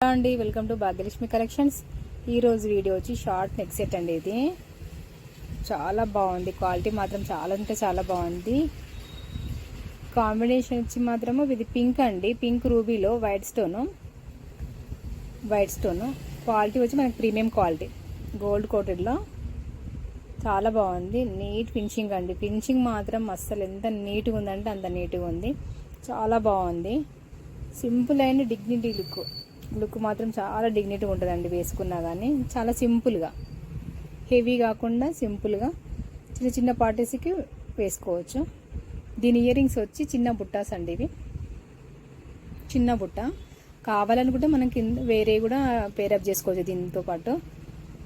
అండి welcome to Bhagyalakshmi collections. ఈరోజు video వచ్చి షార్ట్ నెక్ సెట్ అండి. ఇది చాలా బాగుంది, క్వాలిటీ మాత్రం చాలా అంటే చాలా బాగుంది. కాంబినేషన్ వచ్చి మాత్రము ఇది పింక్ అండి, పింక్ రూబీలో వైట్ స్టోన్ క్వాలిటీ వచ్చి మనకి ప్రీమియం క్వాలిటీ గోల్డ్ కోటెడ్లో చాలా బాగుంది. నీట్ ఫినిషింగ్ అండి, ఫినిషింగ్ మాత్రం అస్సలు ఎంత నీట్గా ఉందంటే అంత నీట్గా ఉంది. చాలా బాగుంది. సింపుల్ అయిన డిగ్నిటీ లుక్ మాత్రం చాలా డిగ్నిటీగా ఉంటుందండి. వేసుకున్నా కానీ చాలా సింపుల్గా, హెవీ కాకుండా సింపుల్గా చిన్న చిన్న పార్టీస్కి వేసుకోవచ్చు. దీని ఇయర్ రింగ్స్ వచ్చి చిన్న బుట్టాస్ అండి. ఇవి చిన్న బుట్ట కావాలనుకుంటే మనం కింద వేరే కూడా పేరప్ చేసుకోవచ్చు. దీంతో పాటు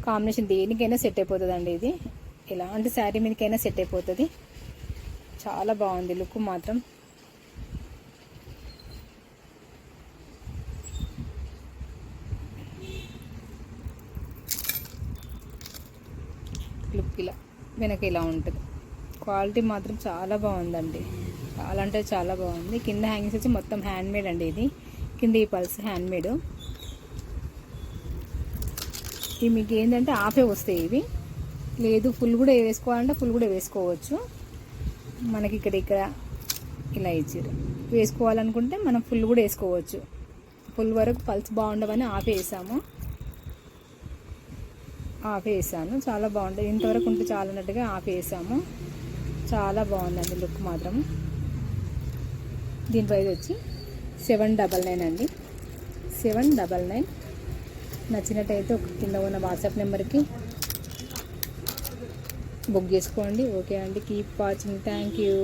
కాంబినేషన్ దేనికైనా సెట్ అయిపోతుంది అండి. ఇది ఎలాంటి శారీ మీదకైనా సెట్ అయిపోతుంది. చాలా బాగుంది లుక్ మాత్రం. లుక్ ఇలా వెనక ఇలా ఉంటుంది. క్వాలిటీ మాత్రం చాలా బాగుందండి, చాలా అంటే చాలా బాగుంది. కింద హ్యాంగింగ్స్ వచ్చి మొత్తం హ్యాండ్మేడ్ అండి. ఇది కింద ఈ పల్స్ హ్యాండ్మేడ్. ఇవి మీకు ఏంటంటే హాఫే వస్తాయి. ఇవి లేదు ఫుల్ కూడా వేసుకోవాలంటే ఫుల్ కూడా వేసుకోవచ్చు. మనకి ఇక్కడ ఇలా ఇచ్చారు. వేసుకోవాలనుకుంటే మనం ఫుల్ కూడా వేసుకోవచ్చు. ఫుల్ వరకు పల్స్ బాగుండవని హాఫ్ వేసాను. చాలా బాగుంటుంది. ఇంతవరకు ఉంటే చాలా అన్నట్టుగా హాఫ్ వేసాము. చాలా బాగుందండి లుక్ మాత్రం. దీని ప్రైస్ వచ్చి 799 అండి, 799. నచ్చినట్టయితే ఒక కింద ఉన్న వాట్సాప్ నెంబర్కి బుక్ చేసుకోండి. ఓకే అండి, కీప్ వాచింగ్. Thank you.